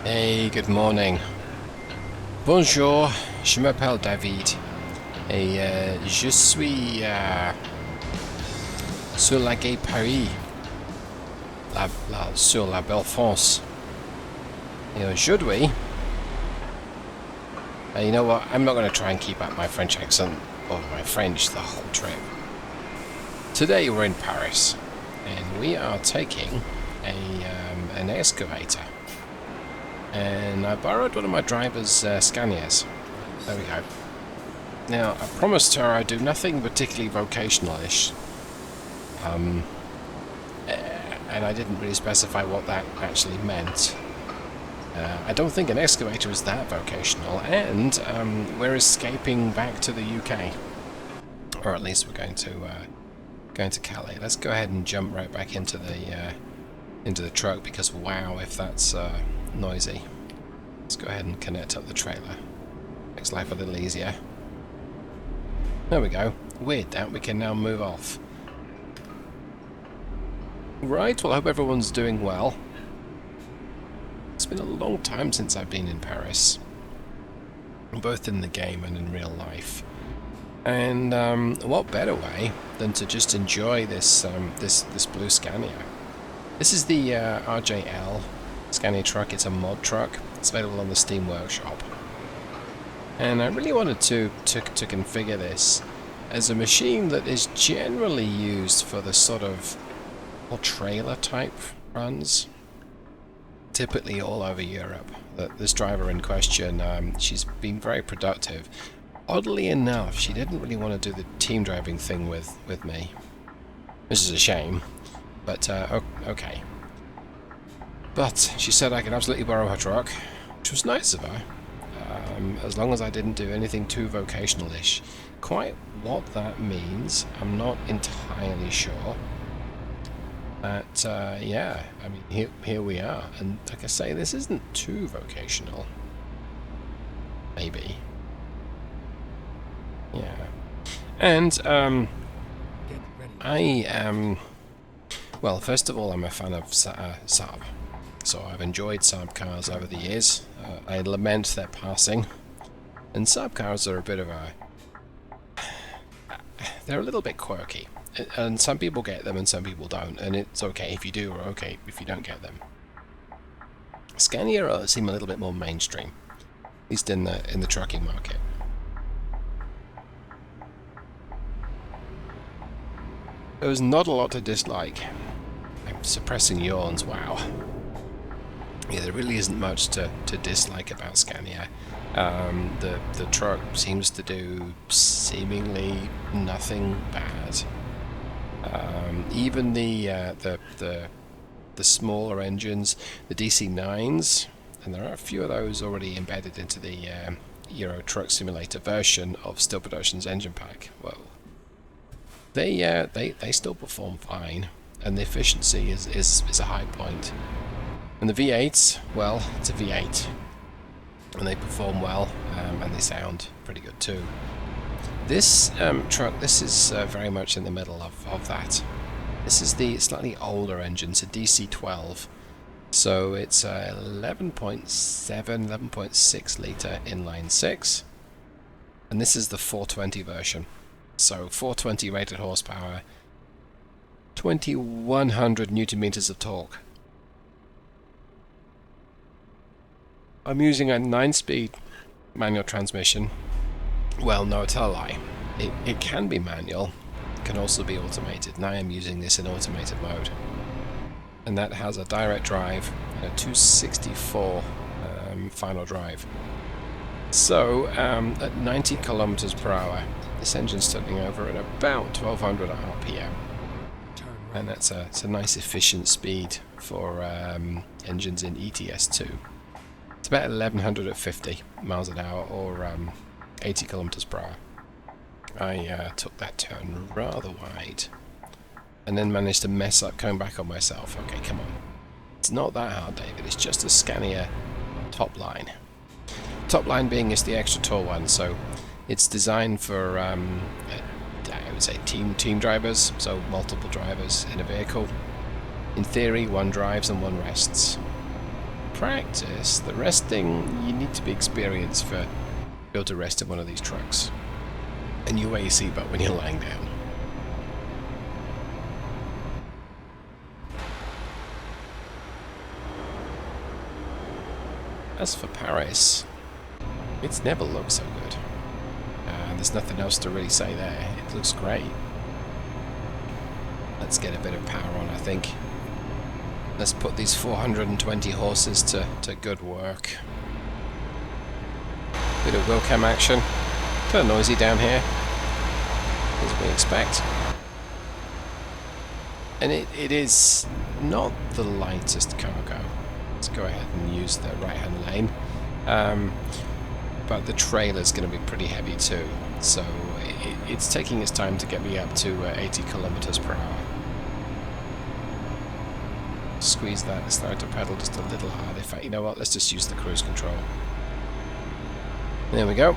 Hey, good morning. Bonjour, je m'appelle David et je suis sur la gay Paris, sur la belle France. Et aujourd'hui, you know what, I'm not going to try and keep up my French accent or my French the whole trip. Today we're in Paris and we are taking an excavator. And I borrowed one of my driver's Scanias. There we go. Now, I promised her I'd do nothing particularly vocational-ish. And I didn't really specify what that actually meant. I don't think an excavator is that vocational, and we're escaping back to the UK. Or at least we're going to Calais. Let's go ahead and jump right back into the truck, because wow, if that's noisy. Let's go ahead and connect up the trailer. Makes life a little easier. There we go. Weird that we can now move off. Right, well I hope everyone's doing well. It's been a long time since I've been in Paris. Both in the game and in real life. And what better way than to just enjoy this blue Scania. This is the RJL Scania truck. It's a mod truck. It's available on the Steam Workshop. And I really wanted to configure this as a machine that is generally used for the sort of more trailer type runs. Typically all over Europe. This driver in question, she's been very productive. Oddly enough, she didn't really want to do the team driving thing with me. Which is a shame. But, okay. But she said I could absolutely borrow her truck, which was nice of her, as long as I didn't do anything too vocational-ish. Quite what that means, I'm not entirely sure. But, yeah, I mean, here we are. And like I say, this isn't too vocational. Maybe. Yeah. And, I am... Well, first of all, I'm a fan of Saab. So I've enjoyed Saab cars over the years. I lament their passing. And Saab cars are a bit of a... They're a little bit quirky. And some people get them and some people don't. And it's okay if you do, or okay if you don't get them. Scania seem a little bit more mainstream. At least in the trucking market. There was not a lot to dislike. I'm suppressing yawns, wow. Yeah, there really isn't much to dislike about Scania. The truck seems to do seemingly nothing bad. Even the smaller engines, the DC9s, and there are a few of those already embedded into the Euro Truck Simulator version of Steel Production's engine pack. Well, they still perform fine, and the efficiency is a high point. And the V8s, well, it's a V8, and they perform well, and they sound pretty good too. This truck, this is very much in the middle of that. This is the slightly older engine, it's a DC12, so it's 11.7, 11.6 litre inline 6, and this is the 420 version. So 420 rated horsepower, 2100 newton meters of torque. I'm using a 9-speed manual transmission. Well, no, tell a lie. It can be manual. It can also be automated. And I am using this in automated mode. And that has a direct drive and a 264 final drive. So, at 90 kilometers per hour, this engine's turning over at about 1200 RPM. And that's a nice efficient speed for engines in ETS2. It's about 1100 at 50 miles an hour, or 80 kilometers per hour. I took that turn rather wide, and then managed to mess up coming back on myself. Okay, come on. It's not that hard, David. It's just a Scania top line. Top line being is the extra tall one, so it's designed for I would say team drivers, so multiple drivers in a vehicle. In theory, one drives and one rests. practice. The resting, you need to be experienced for be able to rest in one of these trucks. And you wear your seatbelt when you're lying down. As for Paris, it's never looked so good. There's nothing else to really say there. It looks great. Let's get a bit of power on, I think. Let's put these 420 horses to good work. Bit of wheel cam action. Kind of noisy down here, as we expect. And it is not the lightest cargo. Let's go ahead and use the right-hand lane. But the trailer's going to be pretty heavy too, so it's taking its time to get me up to 80 kilometers per hour. Squeeze that and start to pedal just a little hard. In fact, you know what? Let's just use the cruise control. There we go.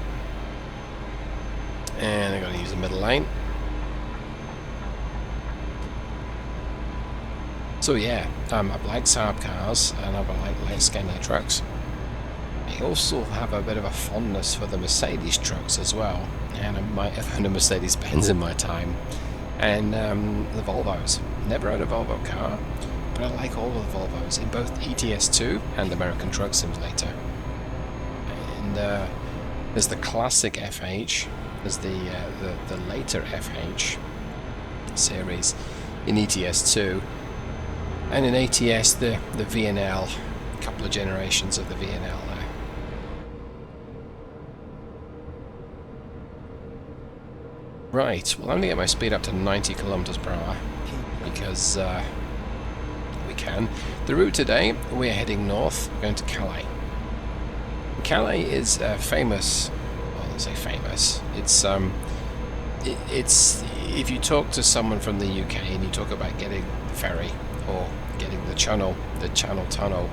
And I've got to use the middle lane. So yeah, I like Saab cars and I like Scania trucks. I also have a bit of a fondness for the Mercedes trucks as well, and I might have owned a Mercedes-Benz in my time, and the Volvos. Never owned a Volvo car, but I like all of the Volvos in both ETS2 and American Truck Simulator. And there's the classic FH, there's the later FH series in ETS2, and in ATS the VNL, a couple of generations of the VNL there. Right, well I'm going to get my speed up to 90 kilometers per hour because we can. The route today, we're heading north, we're going to Calais. Calais is famous, well let's say famous, it's if you talk to someone from the UK and you talk about getting the ferry or getting the channel tunnel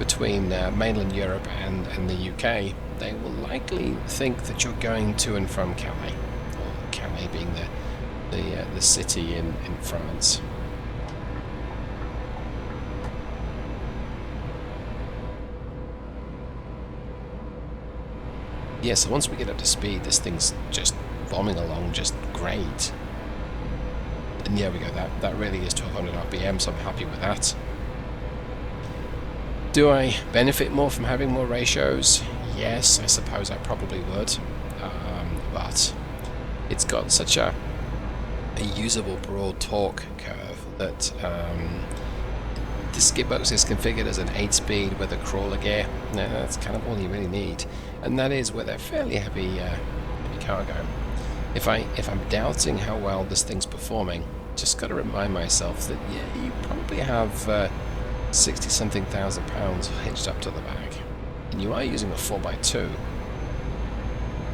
between mainland Europe and the UK, they will likely think that you're going to and from Calais. Calais being the city in France. Yeah, so once we get up to speed, this thing's just bombing along just great. And there we go, that really is 1200 RPM, so I'm happy with that. Do I benefit more from having more ratios? Yes, I suppose I probably would. But it's got such a usable broad torque curve that the skid box is configured as an 8-speed with a crawler gear. Now, that's kind of all you really need, and that is with a fairly heavy cargo. If I'm doubting how well this thing's performing, just got to remind myself that yeah, you probably have 60-something thousand pounds hitched up to the back, and you are using a 4x2.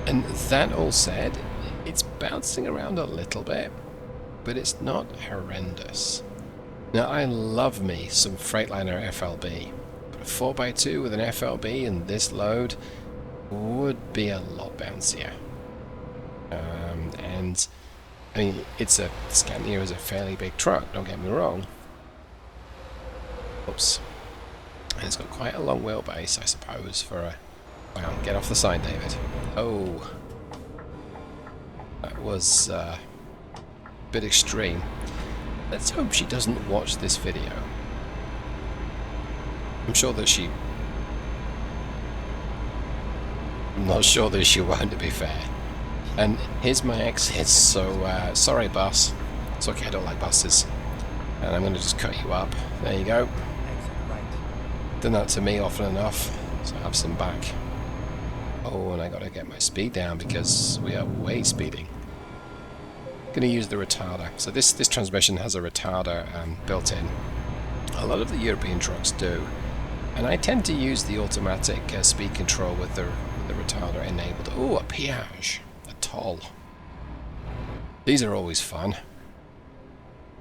And that all said, it's bouncing around a little bit, but it's not horrendous. Now, I love me some Freightliner FLB, but a 4x2 with an FLB and this load would be a lot bouncier. And I mean, Scania is a fairly big truck, don't get me wrong. Oops. And it's got quite a long wheelbase, I suppose, for a... Wow, get off the side, David. Oh. That was a bit extreme. Let's hope she doesn't watch this video. I'm not sure that she won't, to be fair. And here's my exit, so sorry bus. It's okay, I don't like buses. And I'm going to just cut you up. There you go. Done that to me often enough, so I have some back. Oh, and I got to get my speed down because we are way speeding. Going to use the retarder. So this transmission has a retarder built in. A lot of the European trucks do, and I tend to use the automatic speed control with the retarder enabled. Oh, a peage, a toll. These are always fun.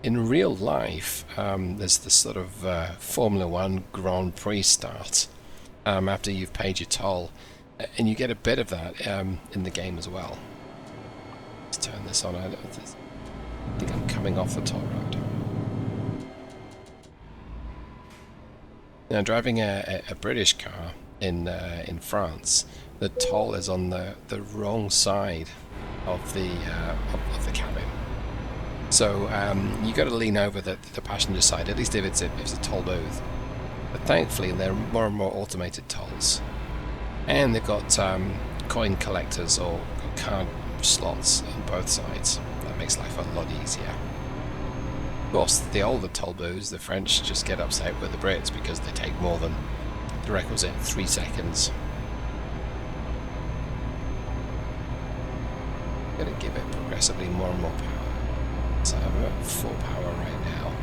In real life, there's this sort of Formula 1 Grand Prix start after you've paid your toll, and you get a bit of that in the game as well. Let's turn this on. I think I'm coming off the toll road. Now, driving a British car in France, the toll is on the wrong side of the cabin. So you got to lean over the passenger side, at least if it's a toll booth. But thankfully, there are more and more automated tolls, and they've got coin collectors or card slots on both sides. That makes life a lot easier. Of course, the older toll booths, the French just get upset with the Brits because they take more than the requisite 3 seconds. I'm going to give it progressively more and more power. So I'm at full power right now.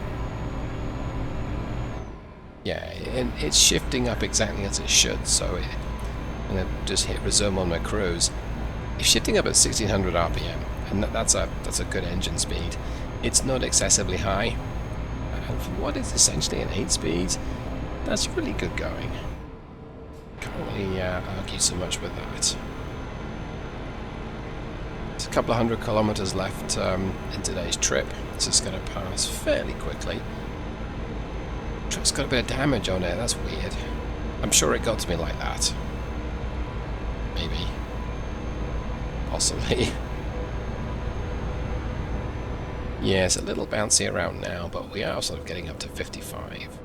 Yeah, and it's shifting up exactly as it should, so I'm going to just hit resume on my cruise. It's shifting up at 1600 RPM, and that's a good engine speed. It's not excessively high, and for what is essentially an 8-speed, that's really good going. Can't really argue so much with that. There's a couple of 100 kilometers left in today's trip. This is going to pass fairly quickly. Truck's got a bit of damage on it, that's weird. I'm sure it got to me like that. Maybe. Possibly. Yeah, it's a little bouncy around now, but we are sort of getting up to 55.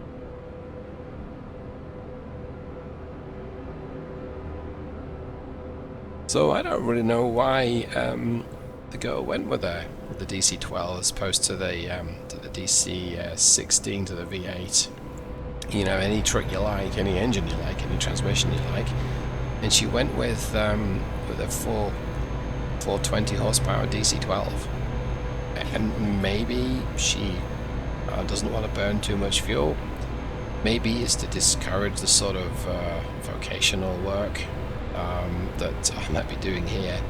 So I don't really know why the girl went with the DC-12 as opposed to the DC-16 to the V8. You know, any trick you like, any engine you like, any transmission you like, and she went with a 420 horsepower DC-12. And maybe she doesn't want to burn too much fuel. Maybe it's to discourage the sort of vocational work that I might be doing here.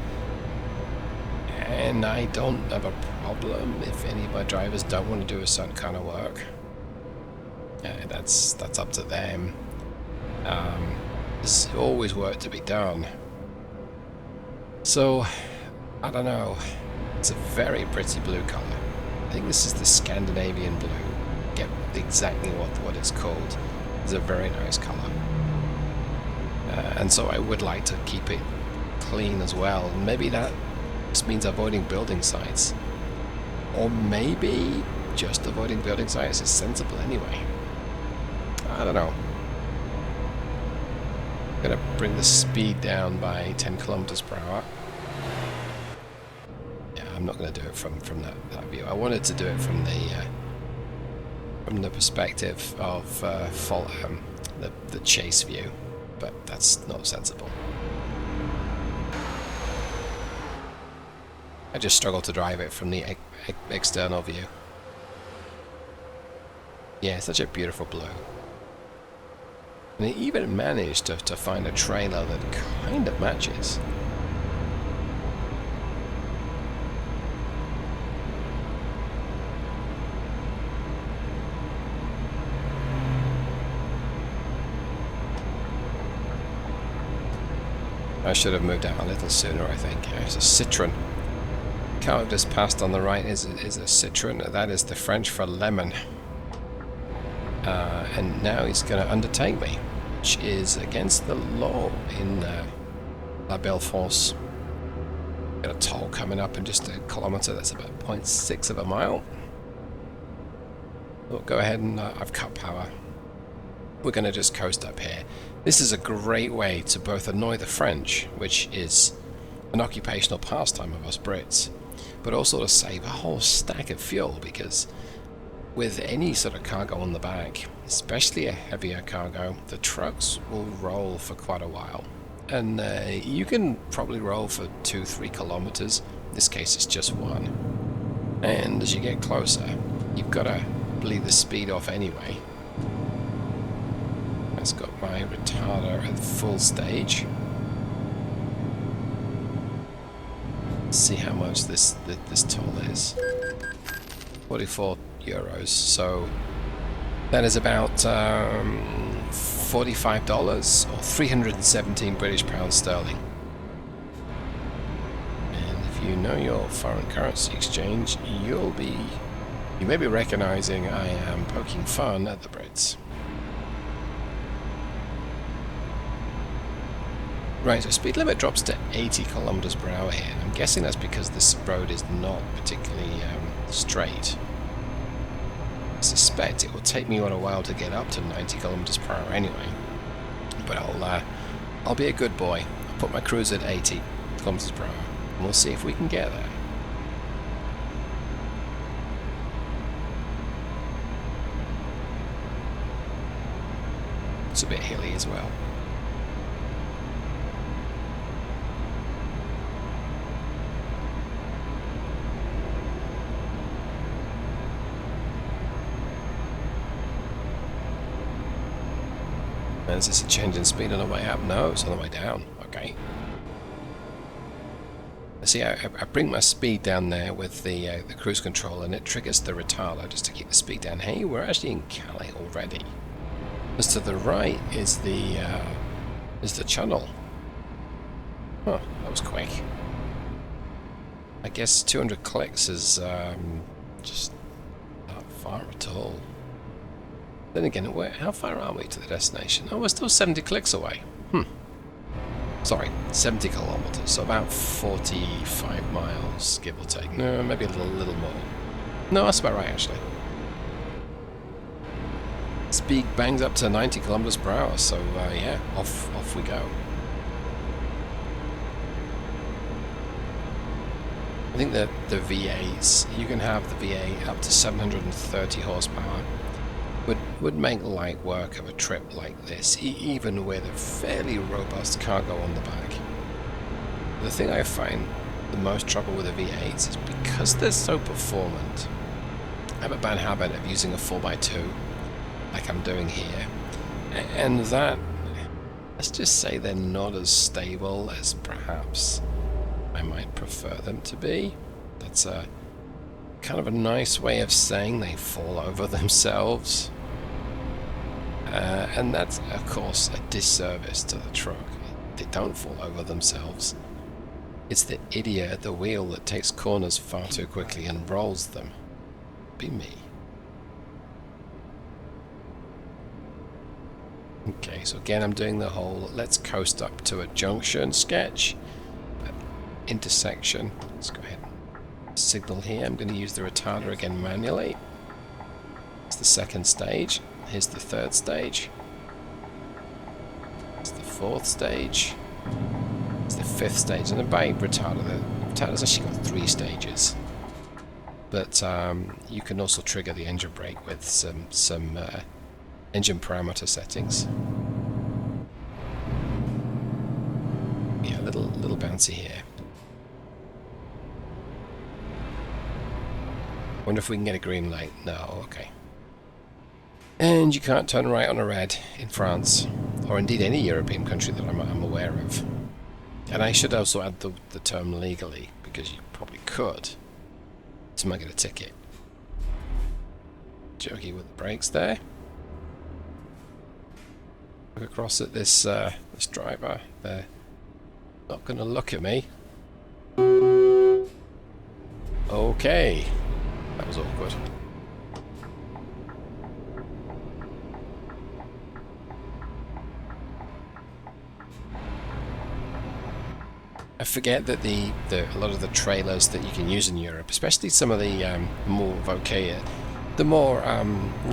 And I don't have a problem if any of my drivers don't want to do a certain kind of work. That's up to them. There's always work to be done. So, I don't know. It's a very pretty blue colour. I think this is the Scandinavian blue. Get exactly what it's called. It's a very nice colour. And so I would like to keep it clean as well. And maybe that just means avoiding building sites. Or maybe just avoiding building sites is sensible anyway. I don't know. I'm going to bring the speed down by 10 kilometers per hour. I'm not going to do it from that view. I wanted to do it from the perspective of the chase view, but that's not sensible. I just struggle to drive it from the external view. Yeah, such a beautiful blue. And it even managed to find a trailer that kind of matches. I should have moved out a little sooner, I think. It's a Citroen. The car I've just passed on the right is a Citroen. That is the French for lemon. And now he's going to undertake me, which is against the law in La Belle-France. Got a toll coming up in just a kilometre. That's about 0.6 of a mile. We'll go ahead and I've cut power. We're going to just coast up here. This is a great way to both annoy the French, which is an occupational pastime of us Brits, but also to save a whole stack of fuel, because with any sort of cargo on the back, especially a heavier cargo, the trucks will roll for quite a while. And you can probably roll for 2-3 kilometers. In this case it's just 1. And as you get closer, you've got to bleed the speed off anyway. It's got my retarder at full stage. Let's see how much this toll is. 44 euros. So that is about $45 or 317 British pounds sterling. And if you know your foreign currency exchange, you may be recognizing I am poking fun at the Brits. Right, so speed limit drops to 80 kilometers per hour here. I'm guessing that's because this road is not particularly straight. I suspect it will take me a while to get up to 90 kilometers per hour anyway. But I'll be a good boy. I'll put my cruise at 80 kilometers per hour, and we'll see if we can get there. It's a bit hilly as well. Is this a change in speed on the way up? No, it's on the way down. Okay. See, I bring my speed down there with the cruise control, and it triggers the retarder just to keep the speed down. Hey, we're actually in Calais already. Just to the right is the channel. Huh, that was quick. I guess 200 clicks is just not far at all. Then again, how far are we to the destination? Oh, we're still 70 clicks away. Sorry, 70 kilometers, so about 45 miles, give or take. No, maybe a little more. No, that's about right, actually. Speed bangs up to 90 kilometers per hour, so yeah, off we go. I think that the V8s, you can have the V8 up to 730 horsepower. Would make light work of a trip like this, even with a fairly robust cargo on the back. The thing I find the most trouble with the V8s is because they're so performant. I have a bad habit of using a 4x2, like I'm doing here, and that, let's just say they're not as stable as perhaps I might prefer them to be. That's a kind of a nice way of saying they fall over themselves. And that's, of course, a disservice to the truck. They don't fall over themselves. It's the idiot at the wheel that takes corners far too quickly and rolls them. Be me. Okay, so again I'm doing the whole let's coast up to a junction sketch. Intersection. Let's go ahead and signal here. I'm going to use the retarder again manually. It's the second stage. Here's the third stage. It's the fourth stage. It's the fifth stage. And by retarder, the retarder's actually got 3 stages. But you can also trigger the engine brake with some engine parameter settings. Yeah, a little bouncy here. Wonder if we can get a green light. No, okay. And you can't turn right on a red in France, or indeed any European country that I'm aware of. And I should also add the term legally, because you probably could. So I might get a ticket. Jokey with the brakes there. Look across at this this driver. They're not going to look at me. Okay. That was awkward. I forget that a lot of the trailers that you can use in Europe, especially some of the more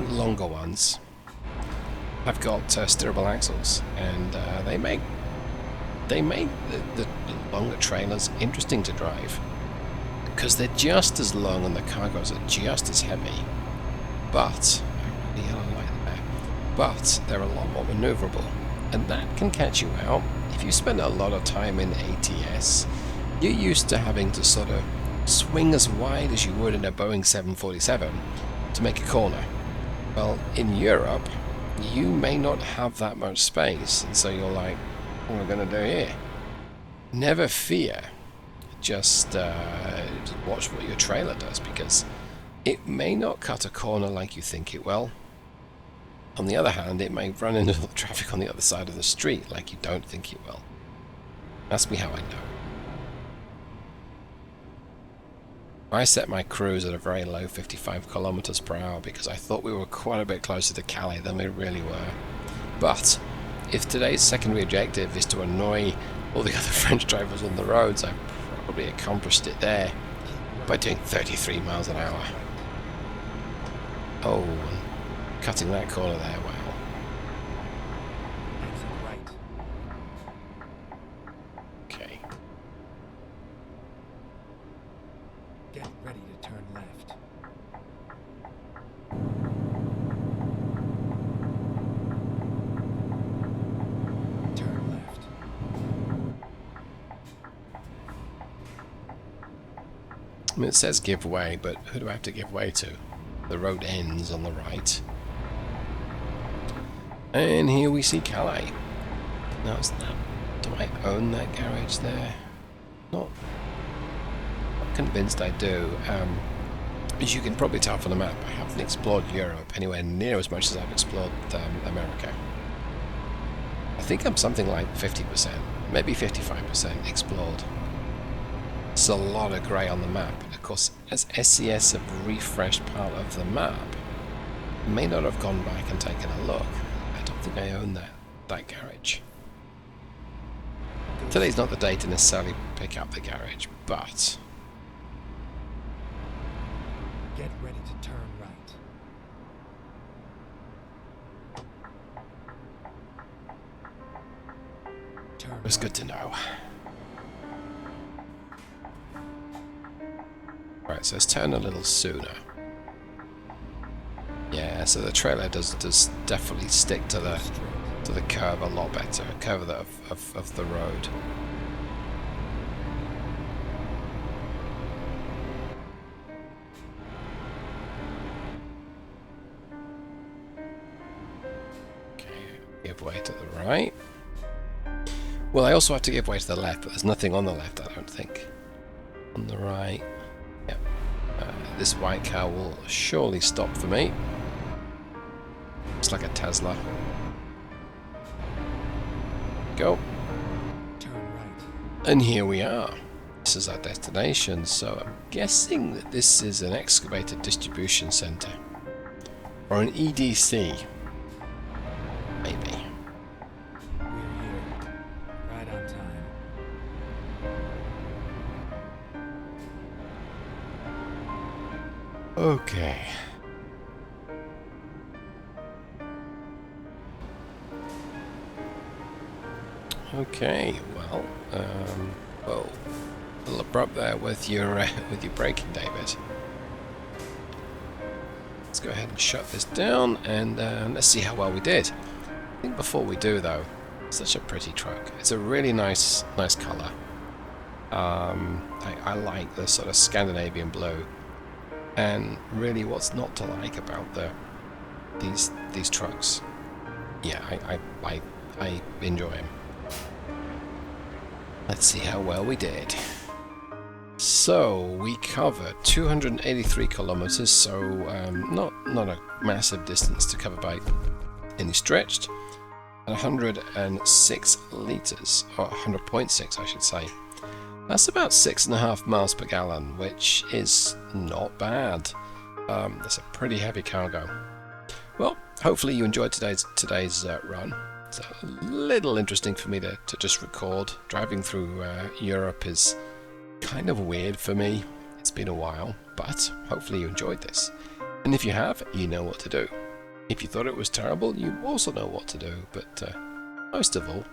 longer ones, have got steerable axles, and they make the longer trailers interesting to drive because they're just as long and the cargoes are just as heavy, but the yellow light there, but they're a lot more maneuverable, and that can catch you out. If you spend a lot of time in ATS, you're used to having to sort of swing as wide as you would in a Boeing 747 to make a corner. Well, in Europe, you may not have that much space, and so you're like, what am I going to do here? Never fear. Just watch what your trailer does, because it may not cut a corner like you think it will. On the other hand, it may run into the traffic on the other side of the street like you don't think it will. Ask me how I know. I set my cruise at a very low 55 kilometers per hour because I thought we were quite a bit closer to Calais than we really were. But if today's secondary objective is to annoy all the other French drivers on the roads. I probably accomplished it there by doing 33 miles an hour. Oh, and cutting that corner there, wow. Okay. Get ready to turn left. Turn left. I mean, it says give way, but who do I have to give way to? The road ends on the right. And here we see Calais. Now, is that, do I own that garage there? Not convinced I do. As you can probably tell from the map, I haven't explored Europe anywhere near as much as I've explored America. I think I'm something like 50%, maybe 55% explored. There's a lot of grey on the map. And of course, as SCS have refreshed part of the map, I may not have gone back and taken a look. I don't think I own that garage. Today's not the day to necessarily pick up the garage, but Get ready to turn right. Turn it was good to know. Right, so let's turn a little sooner. Yeah, so the trailer does definitely stick to the curve a lot better, curve of the road. Okay, give way to the right. Well, I also have to give way to the left, but there's nothing on the left, I don't think. On the right, yep. This white car will surely stop for me. It's like a Tesla. Go. Turn right. And here we are. This is our destination, so I'm guessing that this is an excavated distribution center. Or an EDC. Maybe. We're here. Right on time. Okay. Okay, well, whoa, a little abrupt there with your braking, David. Let's go ahead and shut this down, and let's see how well we did. I think before we do, though, such a pretty truck. It's a really nice colour. I like the sort of Scandinavian blue, and really, what's not to like about these trucks? Yeah, I enjoy them. Let's see how well we did. So we covered 283 kilometers, so not a massive distance to cover by any stretch. And 106 liters, or 100.6 I should say. That's about 6.5 miles per gallon, which is not bad. That's a pretty heavy cargo. Well, hopefully you enjoyed today's run. It's a little interesting for me to just record. Driving through Europe is kind of weird for me. It's been a while, but hopefully you enjoyed this. And if you have, you know what to do. If you thought it was terrible, you also know what to do. But most of all,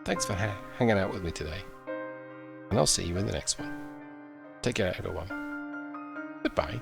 thanks for hanging out with me today. And I'll see you in the next one. Take care, everyone. Goodbye.